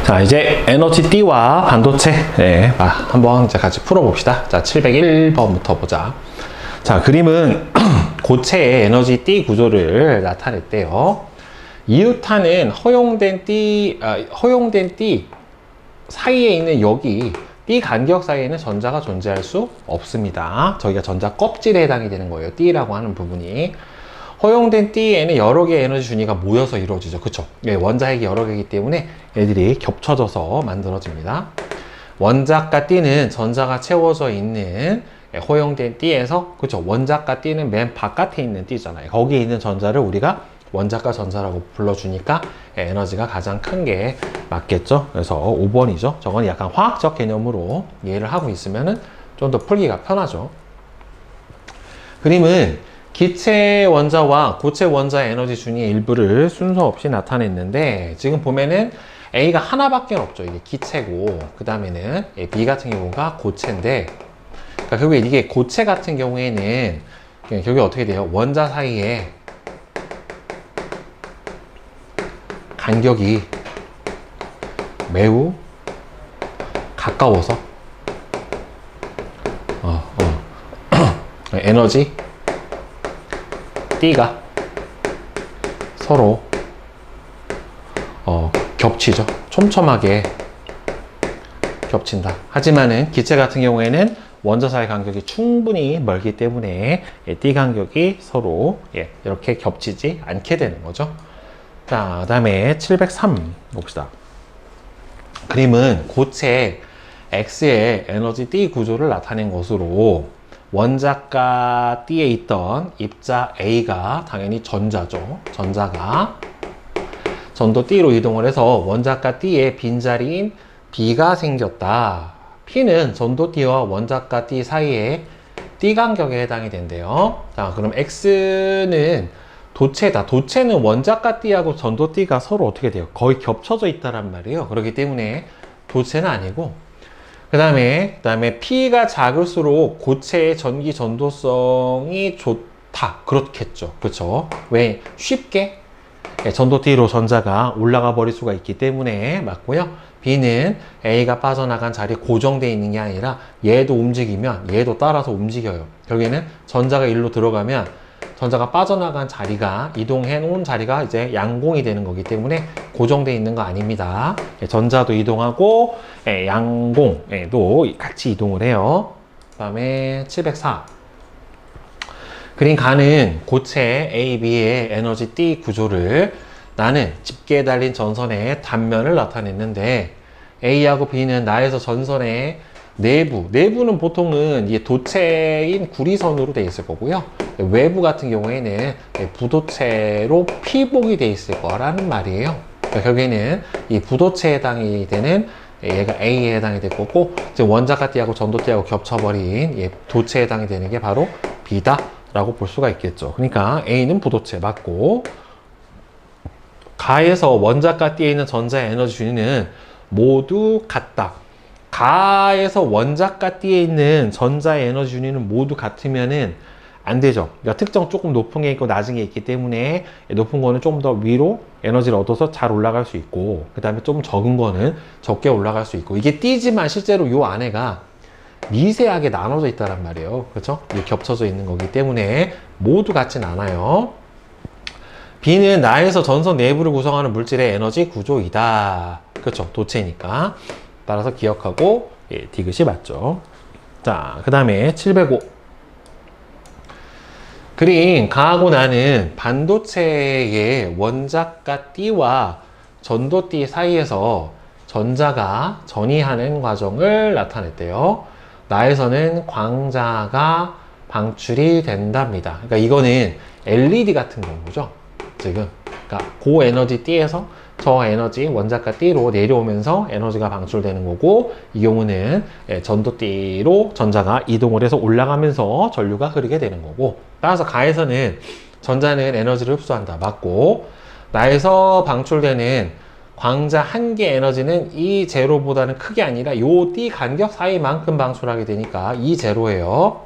자, 이제 에너지 D와 반도체, 네, 한번 이제 같이 풀어봅시다. 자, 701번부터 보자. 자, 그림은 고체의 에너지 D 구조를 나타냈대요. 이유타는 허용된 D 사이에 있는 여기 D 간격 사이에는 전자가 존재할 수 없습니다. 저희가 전자 껍질에 해당이 되는 거예요. D라고 하는 부분이. 허용된 D에는 여러 개의 에너지 준위가 모여서 이루어지죠. 그쵸? 네, 원자핵이 여러 개이기 때문에 얘들이 겹쳐져서 만들어집니다. 원자과 D는 전자가 채워져 있는 허용된 D에서, 그쵸? 원자과 D는 맨 바깥에 있는 D잖아요. 거기에 있는 전자를 우리가 원자과 전자라고 불러주니까 에너지가 가장 큰 게 맞겠죠? 그래서 5번이죠. 저건 약간 화학적 개념으로 이해를 하고 있으면은 좀 더 풀기가 편하죠. 그림은 기체 원자와 고체 원자의 에너지 준위의 일부를 순서 없이 나타냈는데, 지금 보면은 A가 하나밖에 없죠. 이게 기체고, 그 다음에는 B 같은 경우가 고체인데, 그러니까 결국에 이게 고체 같은 경우에는 결국에 어떻게 돼요? 원자 사이에 간격이 매우 가까워서 에너지 D가 서로 겹치죠. 촘촘하게 겹친다. 하지만은 기체 같은 경우에는 원자 사이 간격이 충분히 멀기 때문에 D 간격이 서로 이렇게 겹치지 않게 되는 거죠. 자, 그 다음에 703 봅시다. 그림은 고체 X의 에너지 D 구조를 나타낸 것으로 원자과 D에 있던 입자 A가 당연히 전자죠. 전자가 전도 D로 이동을 해서 원자과 D의 빈자리인 B가 생겼다. P는 전도 D와 원자과 D 사이에 D 간격에 해당이 된대요. 자, 그럼 X는 도체다. 도체는 원자과 D하고 전도 D가 서로 어떻게 돼요? 거의 겹쳐져 있다란 말이에요. 그렇기 때문에 도체는 아니고, 그 다음에 P가 작을수록 고체의 전기 전도성이 좋다. 그렇겠죠. 그렇죠? 왜? 쉽게 전도 D로 전자가 올라가 버릴 수가 있기 때문에 맞고요. B는 A가 빠져나간 자리에 고정되어 있는 게 아니라 얘도 움직이면 얘도 따라서 움직여요. 결국에는 전자가 일로 들어가면 전자가 빠져나간 자리가, 이동해 놓은 자리가 이제 양공이 되는 거기 때문에 고정되어 있는 거 아닙니다. 전자도 이동하고 양공도 같이 이동을 해요. 그 다음에 704. 그림 가는 고체 A, B의 에너지 D 구조를 나는 집게에 달린 전선의 단면을 나타냈는데, A하고 B는 나에서 전선의 내부는 보통은 이 도체인 구리선으로 되어 있을 거고요. 외부 같은 경우에는 부도체로 피복이 되어 있을 거라는 말이에요. 그러니까 결국에는 이 부도체에 해당이 되는 얘가 A에 해당이 될 거고, 원자과 D하고 전도 D하고 겹쳐버린 도체에 해당이 되는 게 바로 B다 라고 볼 수가 있겠죠. 그러니까 A는 부도체 맞고, 가에서 원자과 D에 있는 전자의 에너지 준위는 모두 같다. 가에서 원자과 D에 있는 전자의 에너지 준위는 모두 같으면은 안 되죠. 그러니까 특정 조금 높은 게 있고 낮은 게 있기 때문에 높은 거는 좀 더 위로 에너지를 얻어서 잘 올라갈 수 있고, 그 다음에 좀 적은 거는 적게 올라갈 수 있고, 이게 D지만 실제로 요 안에가 미세하게 나눠져 있다란 말이에요. 그렇죠? 겹쳐져 있는 거기 때문에 모두 같진 않아요. B는 나에서 전선 내부를 구성하는 물질의 에너지 구조이다. 그렇죠? 도체니까. 따라서 기억하고 디귿이 맞죠. 자, 그 다음에 705. 그림 가하고 나는 반도체의 원자과 D와 전도 D 사이에서 전자가 전이하는 과정을 나타냈대요. 나에서는 광자가 방출이 된답니다. 그러니까 이거는 LED 같은 경우죠. 지금 그러니까 고에너지 D에서 저에너지 원자과 D로 내려오면서 에너지가 방출되는 거고, 이 경우는 전도 D로 전자가 이동을 해서 올라가면서 전류가 흐르게 되는 거고, 따라서 가에서는 전자는 에너지를 흡수한다 맞고, 나에서 방출되는 광자 한 개 에너지는 이 제로보다는 크게 아니라 요 D 간격 사이만큼 방출하게 되니까 이 제로예요.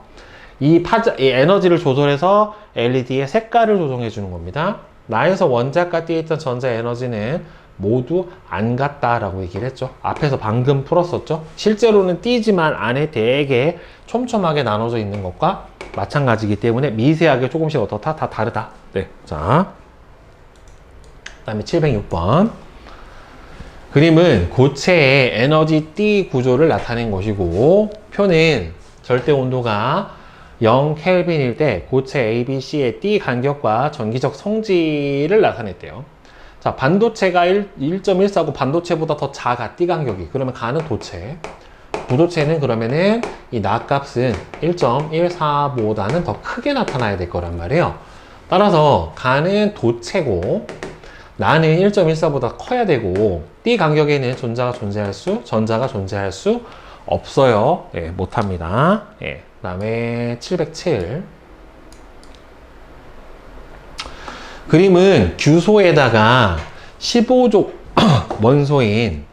이 에너지를 조절해서 LED의 색깔을 조정해 주는 겁니다. 나에서 원자과 D에 있던 전자 에너지는 모두 안 같다라고 얘기를 했죠. 앞에서 방금 풀었었죠. 실제로는 띠지만 안에 되게 촘촘하게 나눠져 있는 것과 마찬가지이기 때문에 미세하게 조금씩 어떻다? 다 다르다. 네. 자, 그 다음에 706번. 그림은 고체의 에너지 띠 구조를 나타낸 것이고, 표는 절대 온도가 0 켈빈일 때 고체 ABC의 띠 간격과 전기적 성질을 나타냈대요. 자, 반도체가 1.14고 반도체보다 더 작아, 띠 간격이. 그러면 가는 도체. 부도체는 그러면은 이 나값은 1.14보다는 더 크게 나타나야 될 거란 말이에요. 따라서 가는 도체고 나는 1.14보다 커야 되고 띠 간격에는 전자가 존재할 수 없어요. 예, 못합니다. 예, 그 다음에 707. 그림은 규소에다가 15족 원소인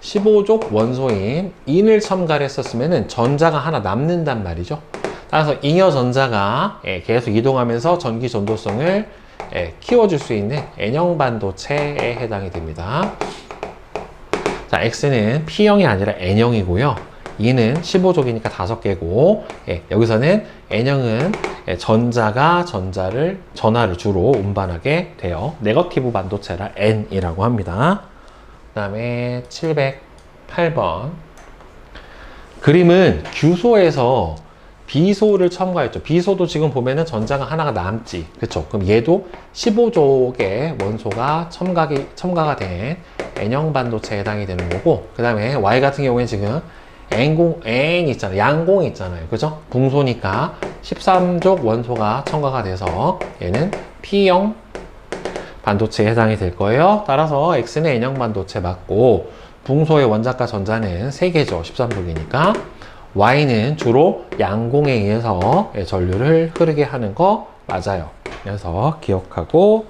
15족 원소인 인을 첨가를 했었으면 전자가 하나 남는단 말이죠. 따라서 잉여 전자가 계속 이동하면서 전기 전도성을 키워줄 수 있는 N형 반도체에 해당이 됩니다. 자, X는 P형이 아니라 N형이고요. E는 15족이니까 5개고, 여기서는 N형은 전자가 전하를 주로 운반하게 돼요. 네거티브 반도체라 N이라고 합니다. 그 다음에 708번. 그림은 규소에서 비소를 첨가했죠. 비소도 지금 보면은 전자가 하나가 남지. 그쵸? 그럼 얘도 15족의 원소가 첨가가 된 N형 반도체에 해당이 되는 거고, 그 다음에 Y 같은 경우에는 지금 N 있잖아요. 양공이 있잖아요. 그죠? 붕소니까 13족 원소가 첨가가 돼서 얘는 P형 반도체에 해당이 될 거예요. 따라서 X는 N형 반도체 맞고, 붕소의 원자과 전자는 3개죠. 13족이니까. Y는 주로 양공에 의해서 전류를 흐르게 하는 거 맞아요. 그래서 기억하고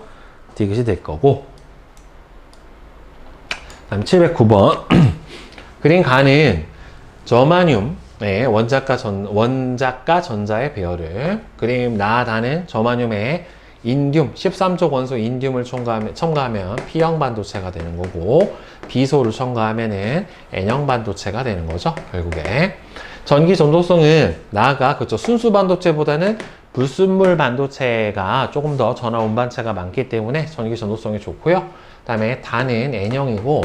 디귿이 될 거고. 다음 709번. 그림 가는 저마늄의 원자과 전자의 배열을, 그림 나다는 저마늄의 인듐, 13족 원소 인듐을 첨가하면 P형 반도체가 되는 거고, 비소를 첨가하면은 N형 반도체가 되는 거죠, 결국에. 전기 전도성은 나아가, 그쵸, 순수 반도체보다는 불순물 반도체가 조금 더 전하 운반체가 많기 때문에 전기 전도성이 좋고요. 그 다음에 다는 N형이고,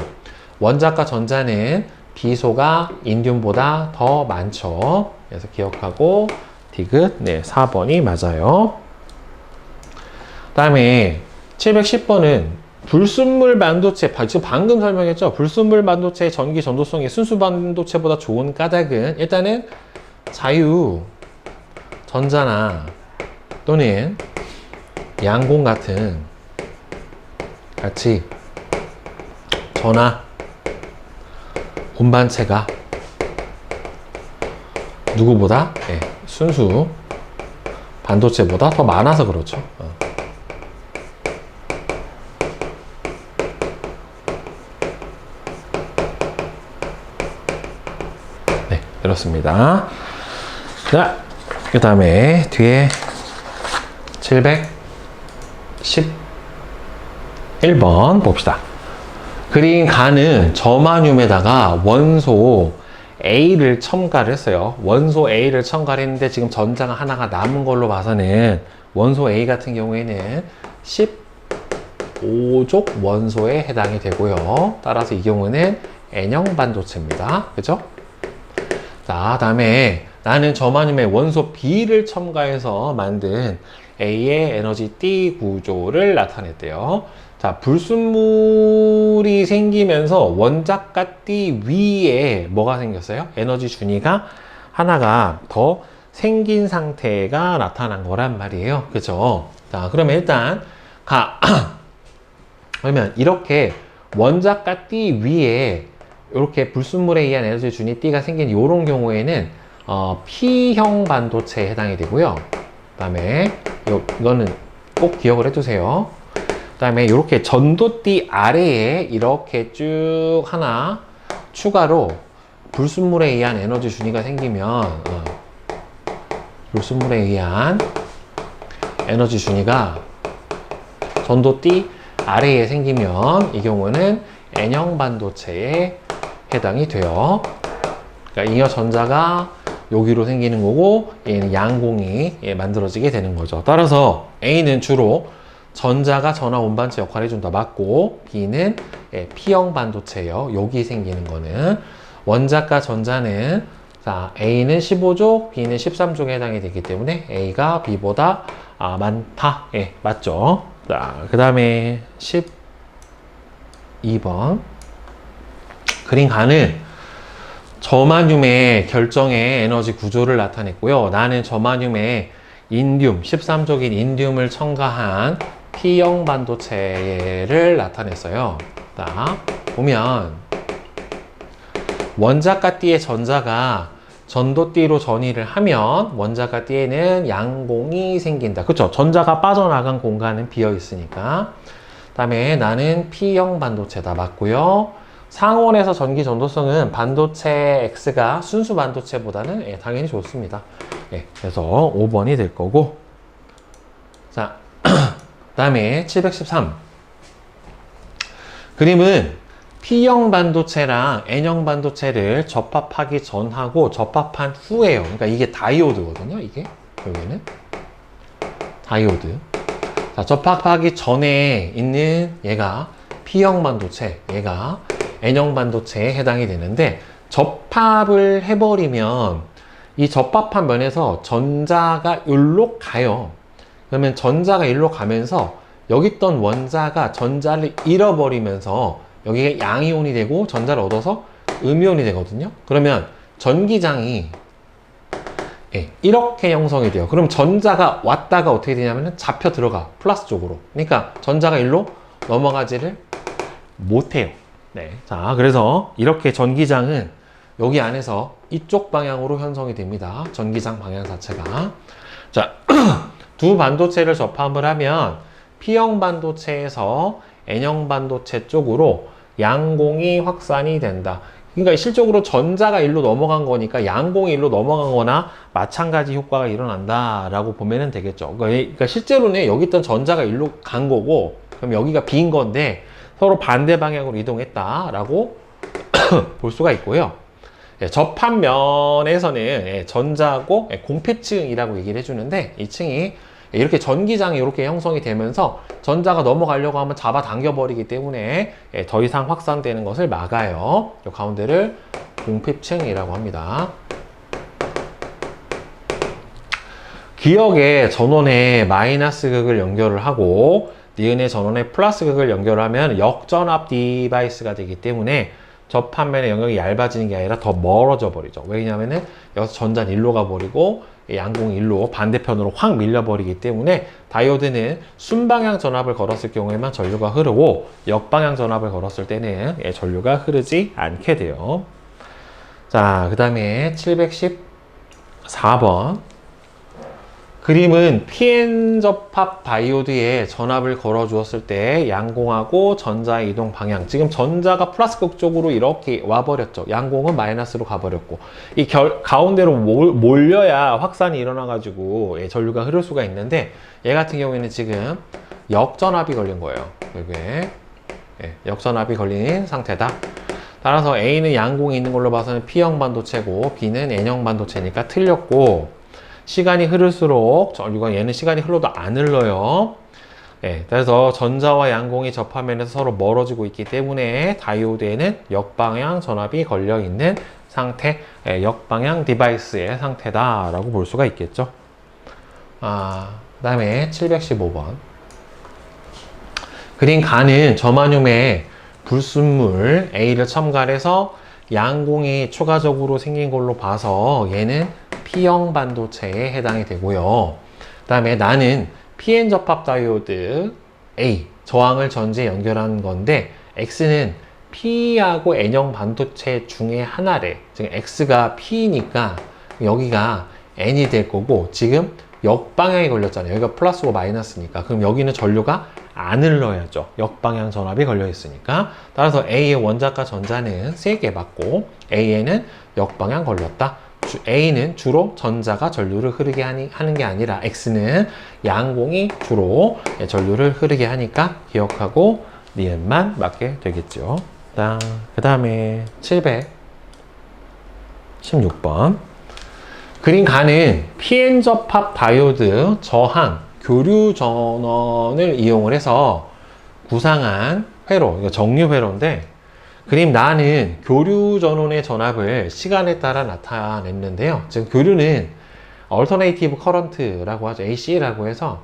원자과 전자는 비소가 인듐보다 더 많죠. 그래서 기억하고 디귿, 네, 4번이 맞아요. 그 다음에 710번은 불순물 반도체, 지금 방금 설명했죠? 불순물 반도체의 전기 전도성이 순수 반도체보다 좋은 까닭은 일단은 자유 전자나 또는 양공 같은 같이 전하 운반체가 누구보다 순수 반도체보다 더 많아서 그렇죠. 네, 그렇습니다. 자, 그 다음에 뒤에 711번 봅시다. 그린 가는 저마늄에다가 원소 A를 첨가를 했어요. 원소 A를 첨가를 했는데 지금 전자가 하나가 남은 걸로 봐서는 원소 A 같은 경우에는 15족 원소에 해당이 되고요. 따라서 이 경우는 N형 반도체입니다. 그죠? 자, 다음에 나는 저마늄에 원소 B를 첨가해서 만든 A의 에너지 띠 구조를 나타냈대요. 자, 불순물이 생기면서 원자과 띠 위에 뭐가 생겼어요? 에너지 준위가 하나가 더 생긴 상태가 나타난 거란 말이에요. 그죠? 자, 그러면 일단 그러면 이렇게 원자과 띠 위에 이렇게 불순물에 의한 에너지 준위 띠가 생긴 이런 경우에는 P형 반도체에 해당이 되고요. 그 다음에 이거는 꼭 기억을 해두세요. 그 다음에 이렇게 전도띠 아래에 이렇게 쭉 하나 추가로 불순물에 의한 에너지 준위가 생기면 불순물에 의한 에너지 준위가 전도띠 아래에 생기면 이 경우는 N형 반도체에 해당이 돼요. 그러니까 잉여 전자가 여기로 생기는 거고 얘는 양공이 만들어지게 되는 거죠. 따라서 A는 주로 전자가 전화 운반체 역할을 해준다 맞고, B는 P형 반도체예요. 여기 생기는 거는 원자가 전자는 자 A는 15족, B는 13족에 해당이 되기 때문에 A가 B보다 많다. 맞죠? 자, 그 다음에 12번 그린 간을 저마듐의 결정의 에너지 구조를 나타냈고요. 나는 저마듐의 인듐, 13족인 인듐을 첨가한 P형 반도체를 나타냈어요. 자, 보면 원자가 띠의 전자가 전도띠로 전이를 하면 원자가 띠에는 양공이 생긴다. 그쵸? 전자가 빠져나간 공간은 비어 있으니까. 그 다음에 나는 P형 반도체다. 맞고요. 상온에서 전기 전도성은 반도체 X가 순수 반도체보다는 당연히 좋습니다. 그래서 5번이 될 거고. 자, 그 다음에 713. 그림은 P형 반도체랑 N형 반도체를 접합하기 전하고 접합한 후에요. 그러니까 이게 다이오드거든요. 이게 여기는 다이오드. 자, 접합하기 전에 있는 얘가 P형 반도체, 얘가 N형 반도체에 해당이 되는데, 접합을 해버리면 이 접합한 면에서 전자가 일로 가요. 그러면 전자가 일로 가면서 여기 있던 원자가 전자를 잃어버리면서 여기가 양이온이 되고 전자를 얻어서 음이온이 되거든요. 그러면 전기장이 이렇게 형성이 돼요. 그럼 전자가 왔다가 어떻게 되냐면 잡혀 들어가, 플러스 쪽으로. 그러니까 전자가 일로 넘어가지를 못해요. 자, 그래서 이렇게 전기장은 여기 안에서 이쪽 방향으로 형성이 됩니다. 전기장 방향 자체가. 자, 두 반도체를 접합을 하면 P형 반도체에서 N형 반도체 쪽으로 양공이 확산이 된다. 그러니까 실적으로 전자가 일로 넘어간 거니까 양공이 일로 넘어간 거나 마찬가지 효과가 일어난다라고 보면 되겠죠. 그러니까 실제로는 여기 있던 전자가 일로 간 거고, 그럼 여기가 빈 건데 서로 반대 방향으로 이동했다라고 볼 수가 있고요. 접합면에서는 전자하고 공패층이라고 얘기를 해주는데, 이 층이 이렇게 전기장이 이렇게 형성이 되면서 전자가 넘어가려고 하면 잡아당겨 버리기 때문에 더 이상 확산되는 것을 막아요. 이 가운데를 공패층이라고 합니다. 기역의 전원에 마이너스 극을 연결을 하고 니은의 전원에 플러스 극을 연결하면 역전압 디바이스가 되기 때문에 접합면의 영역이 얇아지는 게 아니라 더 멀어져 버리죠. 왜냐하면은 여기서 전자는 일로 가버리고 양공이 일로 반대편으로 확 밀려버리기 때문에 다이오드는 순방향 전압을 걸었을 경우에만 전류가 흐르고 역방향 전압을 걸었을 때는 전류가 흐르지 않게 돼요. 자, 그 다음에 714번 그림은 PN 접합 다이오드에 전압을 걸어 주었을 때 양공하고 전자의 이동 방향, 지금 전자가 플러스 극 쪽으로 이렇게 와버렸죠. 양공은 마이너스로 가버렸고, 이 가운데로 몰려야 확산이 일어나 가지고 전류가 흐를 수가 있는데, 얘 같은 경우에는 지금 역전압이 걸린 거예요. 여기에 역전압이 걸린 상태다. 따라서 A는 양공이 있는 걸로 봐서는 P형 반도체고 B는 N형 반도체니까 틀렸고, 시간이 흐를수록 전류가 얘는 시간이 흘러도 안 흘러요. 그래서 전자와 양공이 접합면에서 서로 멀어지고 있기 때문에 다이오드에는 역방향 전압이 걸려 있는 상태, 역방향 디바이스의 상태다라고 볼 수가 있겠죠. 그 다음에 715번 그린 간은 저마듐에 불순물 A를 첨가해서 양공이 추가적으로 생긴 걸로 봐서 얘는 P형 반도체에 해당이 되고요. 그 다음에 나는 PN 접합 다이오드 A 저항을 전지에 연결한 건데 X는 P하고 N형 반도체 중에 하나래. 지금 X가 P니까 여기가 N이 될 거고, 지금 역방향이 걸렸잖아요. 여기가 플러스고 마이너스니까. 그럼 여기는 전류가 안 흘러야죠. 역방향 전압이 걸려 있으니까. 따라서 A의 원자과 전자는 3개 맞고 A에는 역방향 걸렸다. A는 주로 전자가 전류를 흐르게 하는 게 아니라 X는 양공이 주로 전류를 흐르게 하니까 기억하고 니은만 맞게 되겠죠. 그 다음에 716번. 그림 가는 PN 접합 다이오드 저항 교류 전원을 이용을 해서 구상한 회로, 이거 정류 회로인데, 그림 나는 교류 전원의 전압을 시간에 따라 나타냈는데요. 지금 교류는 Alternative Current라고 하죠. AC라고 해서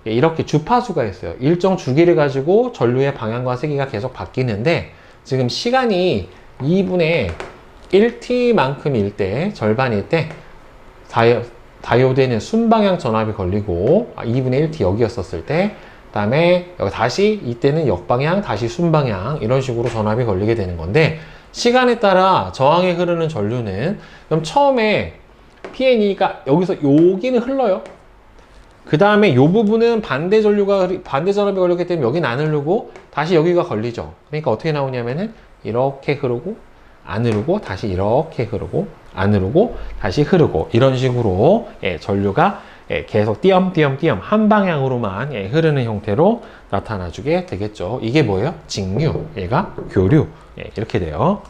이렇게 주파수가 있어요. 일정 주기를 가지고 전류의 방향과 세기가 계속 바뀌는데, 지금 시간이 2분의 1t만큼일 때, 절반일 때 다이오드에는 순방향 전압이 걸리고 2분의 1t 여기였었을 때, 그 다음에 여기 다시 이때는 역방향, 다시 순방향 이런 식으로 전압이 걸리게 되는 건데, 시간에 따라 저항에 흐르는 전류는, 그럼 처음에 PN이가 여기서 여기는 흘러요. 그 다음에 이 부분은 반대 전압이 걸렸기 때문에 여기는 안 흐르고 다시 여기가 걸리죠. 그러니까 어떻게 나오냐면은 이렇게 흐르고 안 흐르고 다시 이렇게 흐르고 안 흐르고 다시 흐르고 이런 식으로 전류가 계속 띄엄띄엄 한 방향으로만 흐르는 형태로 나타나주게 되겠죠. 이게 뭐예요? 직류, 얘가 교류, 이렇게 돼요.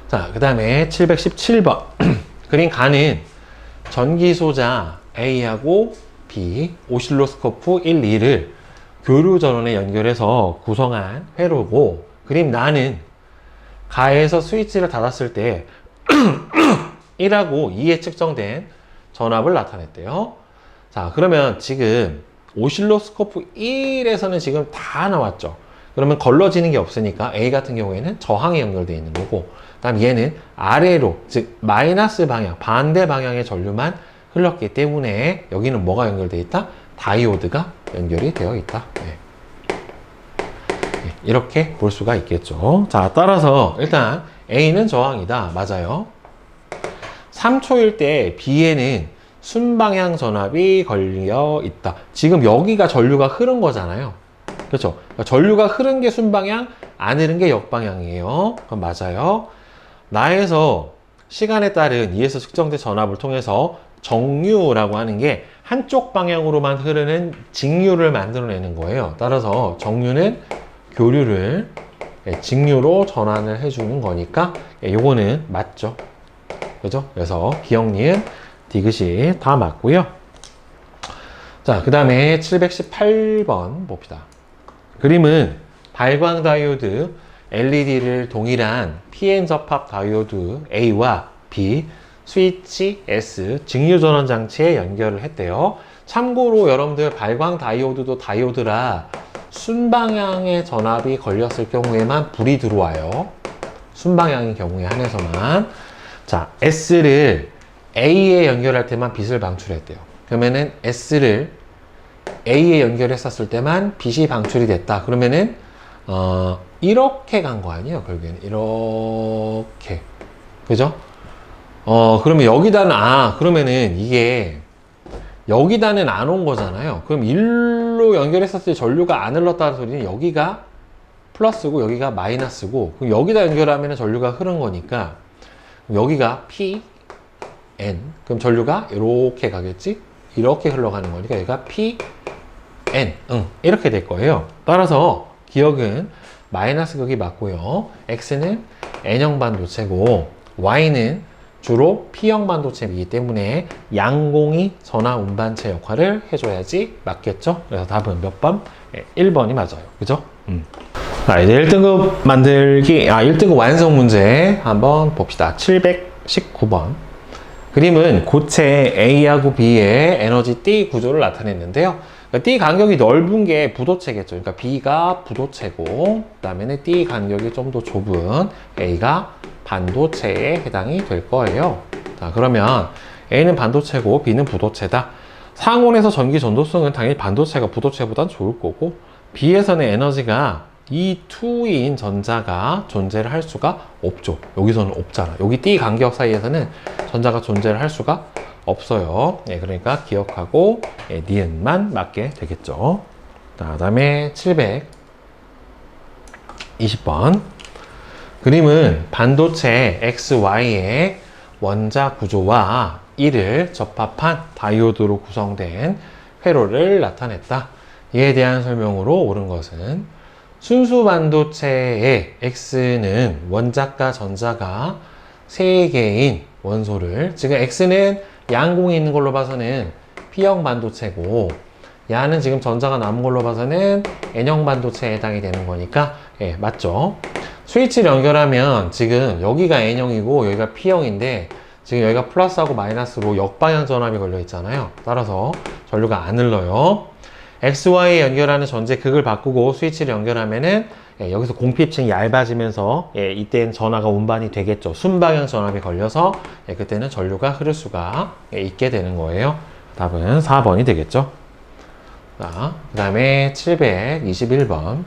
자, 그 다음에 717번. 그림 가는 전기소자 A하고 B, 오실로스코프 1, 2를 교류 전원에 연결해서 구성한 회로고, 그림 나는 가에서 스위치를 닫았을 때 1하고 2에 측정된 전압을 나타냈대요. 자, 그러면 지금 오실로스코프 1에서는 지금 다 나왔죠. 그러면 걸러지는 게 없으니까 A 같은 경우에는 저항이 연결되어 있는 거고, 그 다음 얘는 아래로, 즉 마이너스 방향, 반대 방향의 전류만 흘렀기 때문에 여기는 뭐가 연결되어 있다? 다이오드가 연결이 되어 있다. 이렇게 볼 수가 있겠죠. 자, 따라서 일단 A는 저항이다. 맞아요. 3초일 때 B에는 순방향 전압이 걸려 있다. 지금 여기가 전류가 흐른 거잖아요. 그렇죠? 그러니까 전류가 흐른 게 순방향, 안 흐른 게 역방향이에요. 그럼 맞아요. 나에서 시간에 따른 2에서 측정된 전압을 통해서 정류라고 하는 게 한쪽 방향으로만 흐르는 직류를 만들어내는 거예요. 따라서 정류는 교류를 직류로 전환을 해주는 거니까 요거는 맞죠. 그죠? 그래서 기억, 니은, 디귿이 다 맞고요. 자, 그 다음에 718번 봅시다. 그림은 발광 다이오드 LED를 동일한 PN 접합 다이오드 A와 B, 스위치 S, 직류 전원 장치에 연결을 했대요. 참고로 여러분들 발광 다이오드도 다이오드라 순방향의 전압이 걸렸을 경우에만 불이 들어와요. 순방향인 경우에 한해서만. 자, S를 A에 연결할 때만 빛을 방출했대요. 그러면은 S를 A에 연결했었을 때만 빛이 방출이 됐다. 그러면은 이렇게 간 거 아니에요? 결국에는 이렇게, 그죠? 그러면 여기다는 그러면은 이게 여기다는 안 온 거잖아요. 그럼 일로 연결했었을 때 전류가 안 흘렀다는 소리는 여기가 플러스고 여기가 마이너스고, 그럼 여기다 연결하면 전류가 흐른 거니까 여기가 P, N, 그럼 전류가 이렇게 가겠지? 이렇게 흘러가는 거니까 여기가 P, N, 이렇게 될 거예요. 따라서 기억은 마이너스 극이 맞고요. X는 N형 반도체고 Y는 주로 P형 반도체이기 때문에 양공이 전화 운반체 역할을 해줘야지 맞겠죠? 그래서 답은 몇 번? 1번이 맞아요. 그죠? 자, 이제 1등급 만들기, 1등급 완성 문제 한번 봅시다. 719번. 그림은 고체 A하고 B의 에너지 D 구조를 나타냈는데요. D 간격이 넓은 게 부도체겠죠. 그러니까 B가 부도체고, 그 다음에는 D 간격이 좀 더 좁은 A가 반도체에 해당이 될 거예요. 자, 그러면 A는 반도체고 B는 부도체다. 상온에서 전기 전도성은 당연히 반도체가 부도체보단 좋을 거고, B에서는 에너지가 E2인 전자가 존재를 할 수가 없죠. 여기서는 없잖아. 여기 D 간격 사이에서는 전자가 존재를 할 수가 없어요. 그러니까 기억하고 니은만 맞게 되겠죠. 그 다음에 720번. 그림은 반도체 XY에 원자 구조와 이를 접합한 다이오드로 구성된 회로를 나타냈다. 이에 대한 설명으로 옳은 것은 순수 반도체의 X는 원자과 전자가 3개인 원소를, 지금 X는 양공이 있는 걸로 봐서는 P형 반도체고, 야는 지금 전자가 남은 걸로 봐서는 N형 반도체에 해당이 되는 거니까, 예, 맞죠? 스위치를 연결하면 지금 여기가 N형이고 여기가 P형인데, 지금 여기가 플러스하고 마이너스로 역방향 전압이 걸려 있잖아요. 따라서 전류가 안 흘러요. XY에 연결하는 전제 극을 바꾸고 스위치를 연결하면은, 예, 여기서 공피층이 얇아지면서, 예, 이때는 전화가 운반이 되겠죠. 순방향 전압이 걸려서, 예, 그때는 전류가 흐를 수가, 예, 있게 되는 거예요. 답은 4번이 되겠죠. 자, 그 다음에 721번.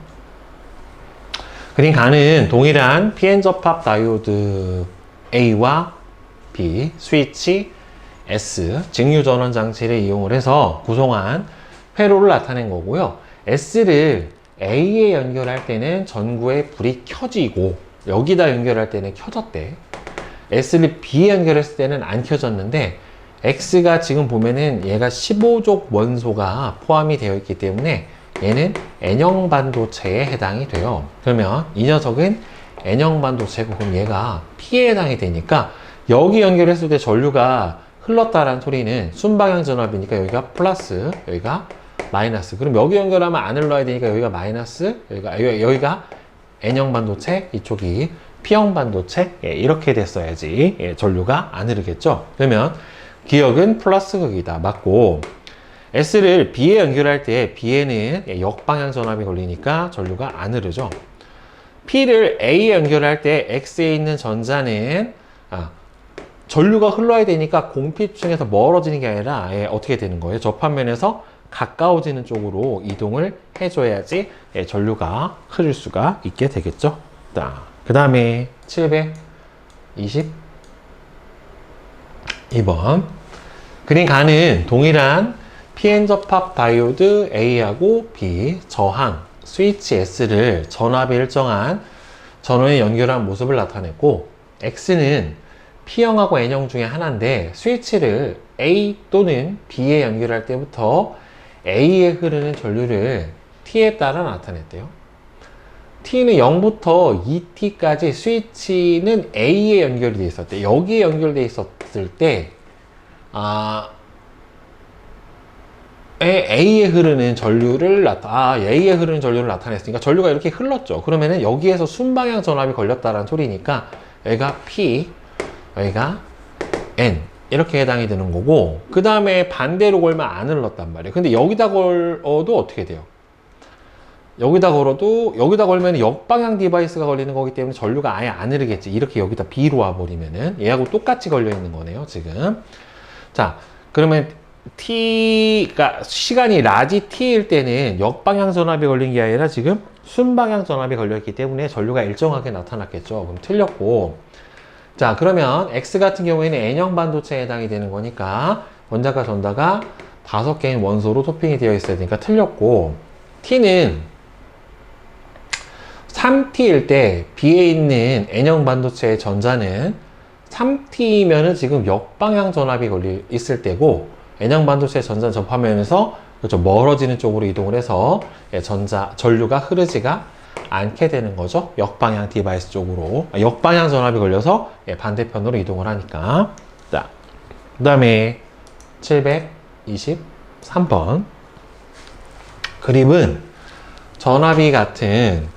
그림 가는 동일한 PN 접합 다이오드 A와 B, 스위치 S, 직류 전원 장치를 이용을 해서 구성한 회로를 나타낸 거고요. S를 A에 연결할 때는 전구에 불이 켜지고, 여기다 연결할 때는 켜졌대. S를 B에 연결했을 때는 안 켜졌는데, X가 지금 보면은 얘가 15족 원소가 포함이 되어 있기 때문에 얘는 N형 반도체에 해당이 돼요. 그러면 이 녀석은 N형 반도체고, 그럼 얘가 P에 해당이 되니까 여기 연결했을 때 전류가 흘렀다라는 소리는 순방향 전압이니까 여기가 플러스, 여기가 마이너스. 그럼 여기 연결하면 안 흘러야 되니까 여기가 마이너스, 여기가 N형 반도체, 이쪽이 P형 반도체, 예, 이렇게 됐어야지, 예, 전류가 안 흐르겠죠. 그러면 기억은 플러스 극이다. 맞고, S를 B에 연결할 때 B에는, 예, 역방향 전압이 걸리니까 전류가 안 흐르죠. P를 A에 연결할 때 X에 있는 전자는, 전류가 흘러야 되니까 공피층에서 멀어지는 게 아니라, 예, 어떻게 되는 거예요? 접합면에서 가까워지는 쪽으로 이동을 해줘야지, 예, 전류가 흐를 수가 있게 되겠죠. 자, 그 다음에 722번. 그림 가는 동일한 PN 접합 다이오드 A하고 B, 저항, 스위치 S를 전압이 일정한 전원에 연결한 모습을 나타냈고, X는 P형하고 N형 중에 하나인데 스위치를 A 또는 B에 연결할 때부터 A에 흐르는 전류를 T에 따라 나타냈대요. T는 0부터 2T까지 스위치는 A에 연결이 되어 있었대. 여기에 연결되어 있었을 때, A에 흐르는 전류를 A에 흐르는 전류를 나타냈으니까 전류가 이렇게 흘렀죠. 그러면은 여기에서 순방향 전압이 걸렸다라는 소리니까 여기가 P, 여기가 N, 이렇게 해당이 되는 거고, 그 다음에 반대로 걸면 안 흘렀단 말이에요. 근데 여기다 걸어도 어떻게 돼요? 여기다 걸면 역방향 디바이스가 걸리는 거기 때문에 전류가 아예 안 흐르겠지. 이렇게 여기다 B로 와버리면은 얘하고 똑같이 걸려 있는 거네요, 지금. 자, 그러면 T가 시간이 라지 T일 때는 역방향 전압이 걸린 게 아니라 지금 순방향 전압이 걸려 있기 때문에 전류가 일정하게 나타났겠죠. 그럼 틀렸고, 자, 그러면 X 같은 경우에는 N형 반도체에 해당이 되는 거니까 원자과 전자가 5개인 원소로 토핑이 되어 있어야 되니까 틀렸고, T는 3T일 때 B에 있는 N형 반도체의 전자는 3T면은 지금 역방향 전압이 있을 때고, N형 반도체 전자 접합면에서, 그렇죠, 멀어지는 쪽으로 이동을 해서, 예, 전류가 흐르지가 않게 되는 거죠. 역방향 디바이스 쪽으로, 역방향 전압이 걸려서, 예, 반대편으로 이동을 하니까. 자, 그 다음에 723번. 그림은 전압이 같은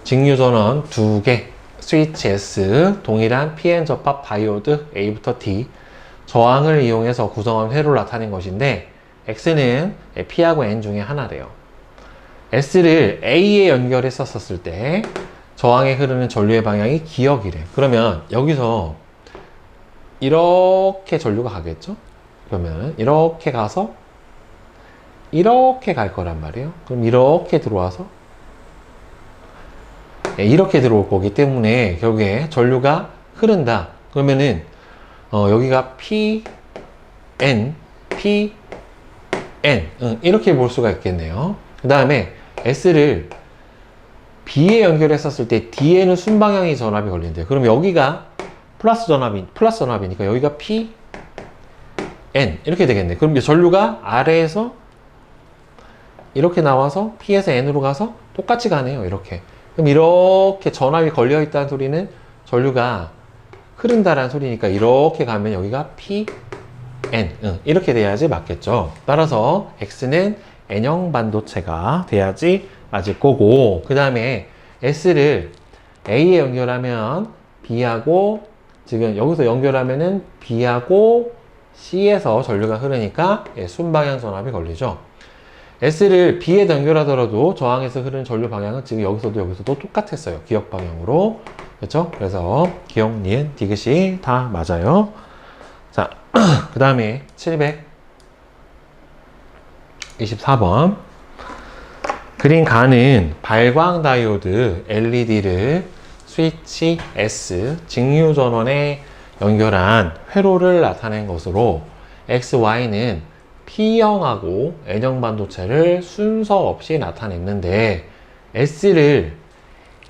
직류 전원 2개, 스위치 S, 동일한 PN 접합 다이오드 A부터 D, 저항을 이용해서 구성한 회로를 나타낸 것인데, X는 P하고 N 중에 하나래요. S를 A에 연결했었을 때 저항에 흐르는 전류의 방향이 기역이래. 그러면 여기서 이렇게 전류가 가겠죠? 그러면 이렇게 가서 이렇게 갈 거란 말이에요. 그럼 이렇게 들어와서 이렇게 들어올 거기 때문에 결국에 전류가 흐른다. 그러면은 여기가 P, N, P, N, 이렇게 볼 수가 있겠네요. 그 다음에 S를 B에 연결했었을 때 D에는 순방향이 전압이 걸린대요. 그럼 여기가 플러스 전압이니까 여기가 P, N 이렇게 되겠네. 그럼 이제 전류가 아래에서 이렇게 나와서 P에서 N으로 가서 똑같이 가네요. 이렇게. 그럼 이렇게 전압이 걸려 있다는 소리는 전류가 흐른다라는 소리니까 이렇게 가면 여기가 P, N 이렇게 돼야지 맞겠죠. 따라서 X는 N형 반도체가 돼야지 맞을 거고, 그 다음에 S를 A에 연결하면 B하고, 지금 여기서 연결하면은 B하고 C에서 전류가 흐르니까 순방향 전압이 걸리죠. S를 B에 연결하더라도 저항에서 흐르는 전류 방향은 지금 여기서도 똑같았어요. 기역 방향으로. 그렇죠? 그래서 기역, 니은, 디귿이 다 맞아요. 자, 그 다음에 724번. 그린 가는 발광 다이오드 LED를 스위치 S 직류 전원에 연결한 회로를 나타낸 것으로 XY는 P형하고 N형 반도체를 순서 없이 나타냈는데, S를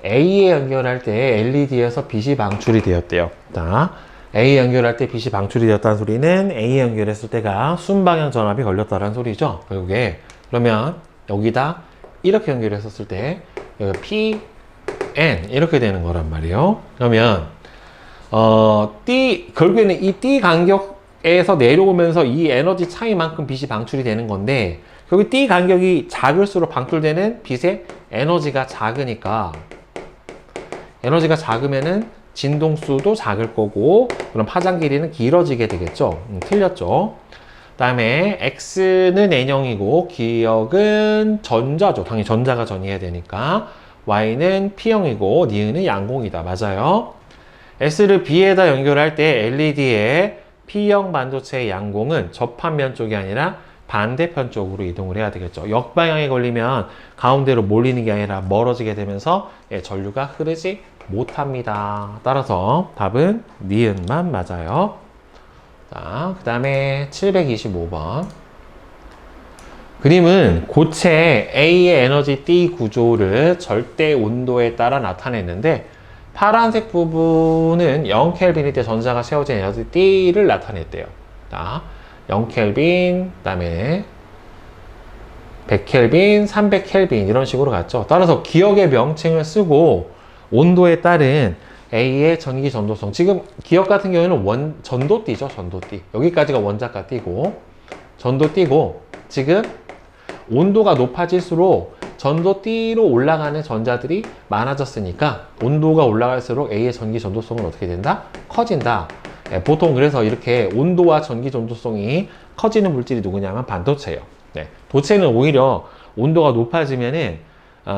A에 연결할 때 LED에서 빛이 방출이 되었대요. 자, A에 연결할 때 빛이 방출이 되었다는 소리는 A에 연결했을 때가 순방향 전압이 걸렸다는 소리죠. 결국에 그러면 여기다 이렇게 연결했었을 때 여기 P, N 이렇게 되는 거란 말이에요. 그러면 결국에는 이 T 간격에서 내려오면서 이 에너지 차이만큼 빛이 방출이 되는 건데, 여기 T 간격이 작을수록 방출되는 빛의 에너지가 작으니까, 에너지가 작으면은 진동수도 작을 거고, 그럼 파장 길이는 길어지게 되겠죠. 틀렸죠. 그 다음에 X는 N형이고 기역은 전자죠. 당연히 전자가 전이해야 되니까. Y는 P형이고 니은은 양공이다. 맞아요. S를 B에다 연결할 때 LED의 P형 반도체의 양공은 접합면 쪽이 아니라 반대편 쪽으로 이동을 해야 되겠죠. 역방향에 걸리면 가운데로 몰리는 게 아니라 멀어지게 되면서 전류가 흐르지 못합니다. 따라서 답은 니은만 맞아요. 자, 그 다음에 725번. 그림은 고체 A의 에너지 D 구조를 절대 온도에 따라 나타냈는데, 파란색 부분은 0켈빈일 때 전자가 채워진 에너지 D를 나타냈대요. 자, 0켈빈, 그 다음에 100켈빈, 300켈빈 이런 식으로 갔죠. 따라서 기역의 명칭을 쓰고 온도에 따른 A의 전기 전도성. 지금 기역 같은 경우에는 전도띠죠. 전도띠. 여기까지가 원자가 띠고, 전도띠고, 지금 온도가 높아질수록 전도띠로 올라가는 전자들이 많아졌으니까 온도가 올라갈수록 A의 전기 전도성은 어떻게 된다? 커진다. 보통 그래서 이렇게 온도와 전기 전도성이 커지는 물질이 누구냐면 반도체예요. 도체는 오히려 온도가 높아지면은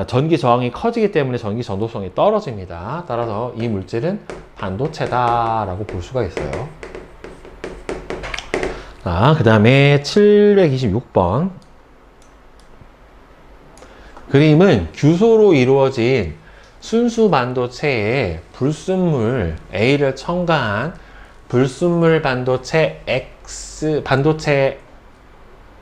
전기 저항이 커지기 때문에 전기 전도성이 떨어집니다. 따라서 이 물질은 반도체다라고 볼 수가 있어요. 그 다음에 726번. 그림은 규소로 이루어진 순수 반도체에 불순물 A를 첨가한 불순물 반도체 반도체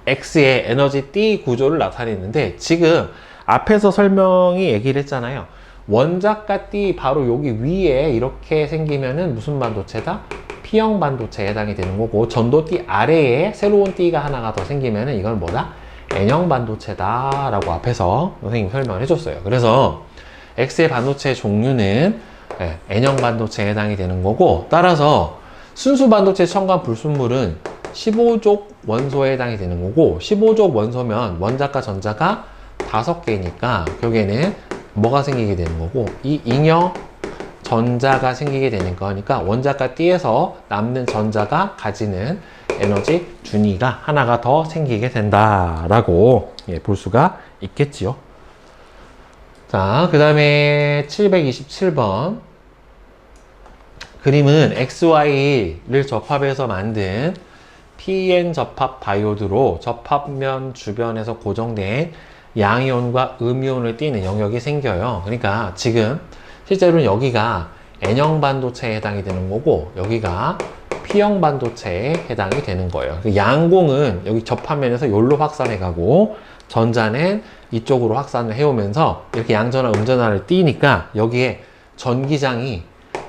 X의 에너지 D 구조를 나타냈는데, 지금 앞에서 설명이 얘기를 했잖아요. 원자가 D 바로 여기 위에 이렇게 생기면은 무슨 반도체다? P형 반도체에 해당이 되는 거고, 전도 D 아래에 새로운 D가 하나가 더 생기면은 이건 뭐다? N형 반도체다 라고 앞에서 선생님이 설명을 해줬어요. 그래서 X의 반도체 종류는 N형 반도체에 해당이 되는 거고, 따라서 순수 반도체 첨가한 불순물은 15족 원소에 해당이 되는 거고, 15족 원소면 원자과 전자가 5개니까 결국에는 뭐가 생기게 되는 거고, 이 잉여 전자가 생기게 되는 거니까 원자과 D에서 남는 전자가 가지는 에너지 준위가 하나가 더 생기게 된다라고 볼 수가 있겠지요. 자, 그 다음에 727번. 그림은 XY를 접합해서 만든 PN 접합 다이오드로 접합면 주변에서 고정된 양이온과 음이온을 띠는 영역이 생겨요. 그러니까 지금 실제로는 여기가 N형 반도체에 해당이 되는 거고, 여기가 P형 반도체에 해당이 되는 거예요. 양공은 여기 접합면에서 여기로 확산해 가고, 전자는 이쪽으로 확산을 해오면서 이렇게 양전화, 음전화를 띠니까 여기에 전기장이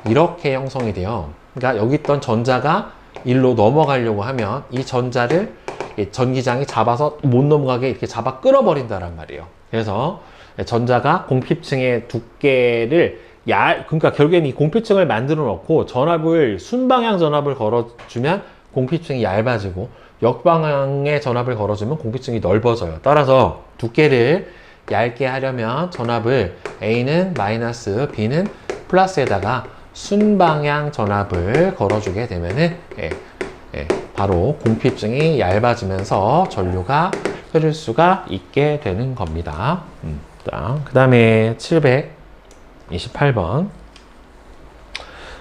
이렇게 형성이 돼요. 그러니까 여기 있던 전자가 일로 넘어가려고 하면 이 전자를 전기장이 잡아서 못 넘어가게 이렇게 잡아 끌어버린다란 말이에요. 그래서 전자가 공피층의 두께를 그러니까 결국엔 이 공피층을 만들어 놓고 전압을 순방향 전압을 걸어주면 공피층이 얇아지고 역방향의 전압을 걸어주면 공피층이 넓어져요. 따라서 두께를 얇게 하려면 전압을 A는 마이너스, B는 플러스에다가 순방향 전압을 걸어주게 되면은 바로 공피층이 얇아지면서 전류가 흐를 수가 있게 되는 겁니다. 그 다음에 728번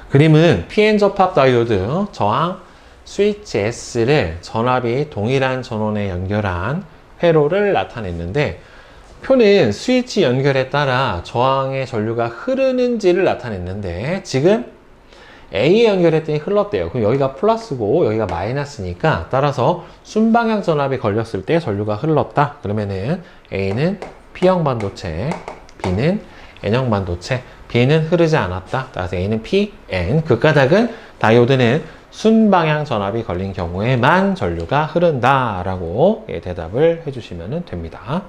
그림은 PN 접합 다이오드 저항 스위치 S를 전압이 동일한 전원에 연결한 회로를 나타냈는데 표는 스위치 연결에 따라 저항의 전류가 흐르는지를 나타냈는데 지금 A에 연결했더니 흘렀대요. 그럼 여기가 플러스고 여기가 마이너스니까 따라서 순방향 전압이 걸렸을 때 전류가 흘렀다. 그러면은 A는 P형 반도체, B는 N형 반도체, B는 흐르지 않았다. 따라서 A는 P, N. 그 까닭은 다이오드는 순방향 전압이 걸린 경우에만 전류가 흐른다라고 대답을 해주시면 됩니다.